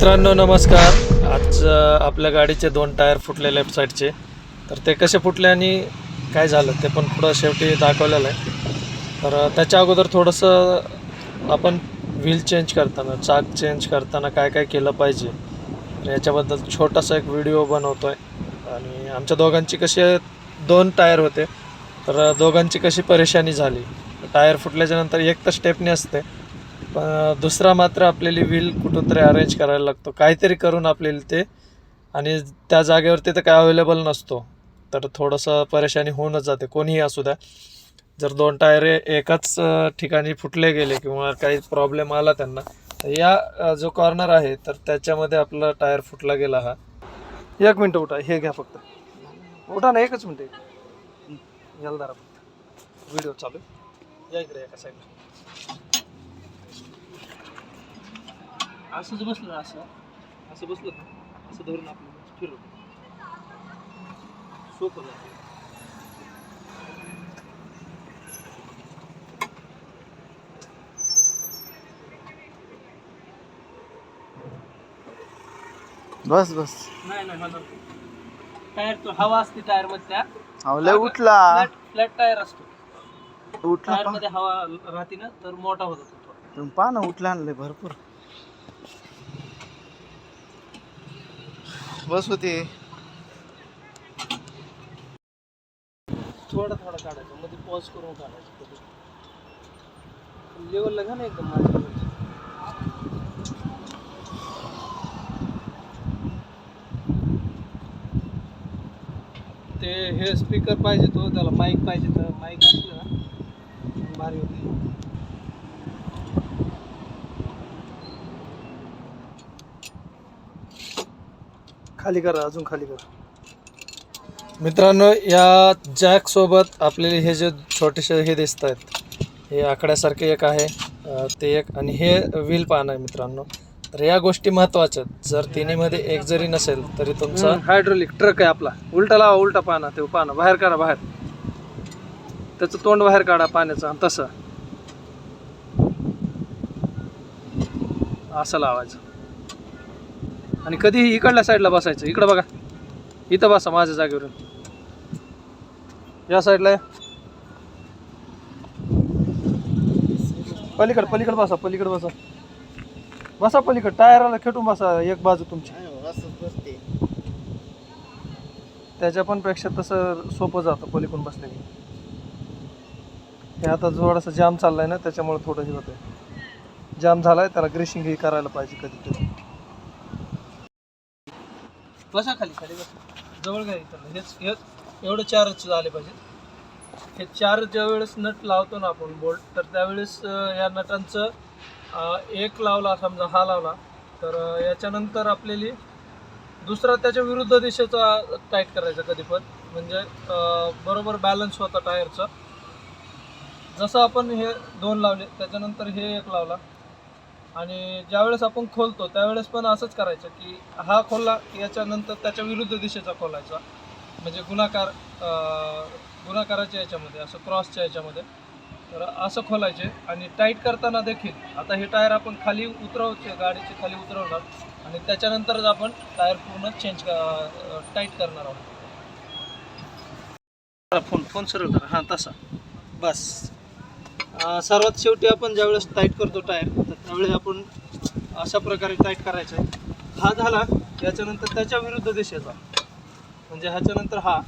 मित्रांनो नमस्कार. आज आपल्या गाडीचे 2 टायर फुटले लेफ्ट साईडचे. तर ते कसे फुटले आणि काय झालं ते पण पुढं शेवटी दाखवलेलं आहे. तर त्याच्या अगोदर थोडंसं आपण व्हील चेंज करताना, चाक चेंज करताना काय काय केलं पाहिजे तर याच्याबद्दल छोटासा एक व्हिडिओ बनवतो आहे. आणि आमच्या दोघांची कशी 2 टायर होते, तर दोघांची कशी परेशानी झाली. टायर फुटल्याच्यानंतर एक तर स्टेपनी असते, पण दुसरा मात्र आपल्याला व्हील कुठून तरी अरेंज करायला लागतो, काहीतरी करून आपल्याला ते. आणि त्या जागेवरती तर काय अवेलेबल नसतो, तर थोडंसं परेशानी होऊनच जाते. कोणीही असू द्या, जर 2 टायर एकाच ठिकाणी फुटले गेले किंवा काही प्रॉब्लेम आला त्यांना, तर या जो कॉर्नर आहे तर त्याच्यामध्ये आपला टायर फुटला गेला. हा 1 मिनटं उठा, हे घ्या फक्त, उठा ना, 1च मिनटं याला धरा, फक्त व्हिडिओ चालू या इकडे एका साईडला. असंच बसलं, असं बसलं ना, असं धरून आपलं फिरवलं सोपं जातं. बस बस नाही टायर तो हवा असते टायर मध्ये, त्या अवले उठला फ्लॅट टायर असतो. उठला टायर मध्ये हवा राहते ना, तर मोठा होत होतो. तुम्ही पहा ना, उठला आणले भरपूर. बस होते थोडं काढायचं, मध्ये पॉज करून काढायचं. लेवलला घ्या ना एकदम माझ्या. ते हे स्पीकर पाहिजे, तो त्याला माईक पाहिजे, तर माईक असलं ना भारी होते. खाली करा, अजून खाली करा. मित्रांनो, या जॅक सोबत आपल्याला हे जे छोटेसे हे दिसत आहेत, हे आकड्यासारखे एक आहे, ते एक, आणि हे व्हील पान आहे मित्रांनो. तर या गोष्टी महत्त्वाच्या आहेत. जर तिन्हीमध्ये एक जरी नसेल तरी तुमचा हायड्रोलिक ट्रक आहे आपला. उलटा लावा, उलटा पाना, ते पाना बाहेर काढा, बाहेर त्याचं तोंड बाहेर काढा पाण्याचं, तसं असं लावायचं. आणि कधीही इकडल्या साईडला बसायचं. इकडं बघा, इथं बसा माझ्या जागेवरून, या साईडला पलीकडे बसा, बसा पलीकडे, टायराला खेटून बसा एक बाजू तुमची. त्याच्या पण पेक्षा तसं सोपं जातं पलीकडून बसले की. हे आता थोडासा जाम चाललाय ना, त्याच्यामुळे थोडं हे होतंय. जाम झालाय, त्याला ग्रेसिंग ही करायला पाहिजे कधीतरी. बसा खाली बसा, जवळ घ्या इथं. हेच एवढं 4च झाले पाहिजे. हे 4 ज्या वेळेस नट लावतो ना आपण बोल्ट, तर त्यावेळेस या नटांचं एक लावला, समजा हा लावला, तर याच्यानंतर आपल्याला दुसरा त्याच्या विरुद्ध दिशेचा टाईट करायचा कधी पण, म्हणजे बरोबर बॅलन्स होता टायरचा. जसं आपण हे 2 लावले, त्याच्यानंतर हे एक लावला, आणि ज्यावेळेस आपण खोलतो त्यावेळेस पण असंच करायचं की हा खोलला की याच्यानंतर त्याच्या विरुद्ध दिशेचा खोलायचा, म्हणजे गुणाकाराच्या याच्यामध्ये, असं क्रॉसच्या याच्यामध्ये. तर असं खोलायचे. आणि टाईट करताना देखील, आता हे टायर आपण खाली उतरवतो, गाडीचे खाली उतरवणार, आणि त्याच्यानंतरच आपण टायर पूर्ण टाईट करणार आहोत. फोन सरळ करा, हां तसा बस. सर्वात शेवटी आपण ज्यावेळेस टाईट करतो टायर, तर त्यावेळेस आपण अशा प्रकारे टाईट करायचं आहे. हा झाला, याच्यानंतर त्याच्या विरुद्ध दिशेचा, म्हणजे ह्याच्यानंतर हा,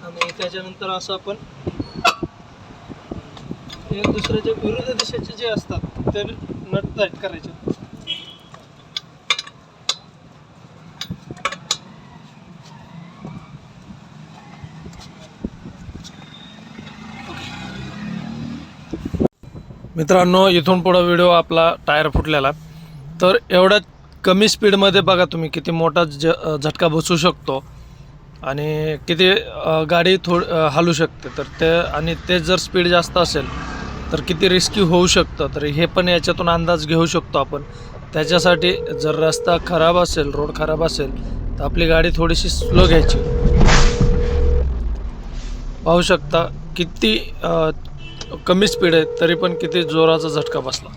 आणि त्याच्यानंतर असं आपण एक दुसऱ्याच्या विरुद्ध दिशेचे जे असतात ते नट टाईट करायचे. मित्रांनो, इथून पुढं व्हिडिओ आपला टायर फुटलेला, तर एवढ्या कमी स्पीडमध्ये बघा तुम्ही किती मोठा झटका बसू शकतो, आणि किती गाडी हलू शकते. तर ते, आणि ते जर स्पीड जास्त असेल तर किती रिस्की होऊ शकतं, तर हे पण याच्यातून अंदाज घेऊ शकतो आपण. त्याच्यासाठी जर रस्ता खराब असेल, रोड खराब असेल, तर आपली गाडी थोडीशी स्लो घ्यायची. पाहू शकता किती कमी स्पीड आहे तरी पण किती जोराचा झटका बसला.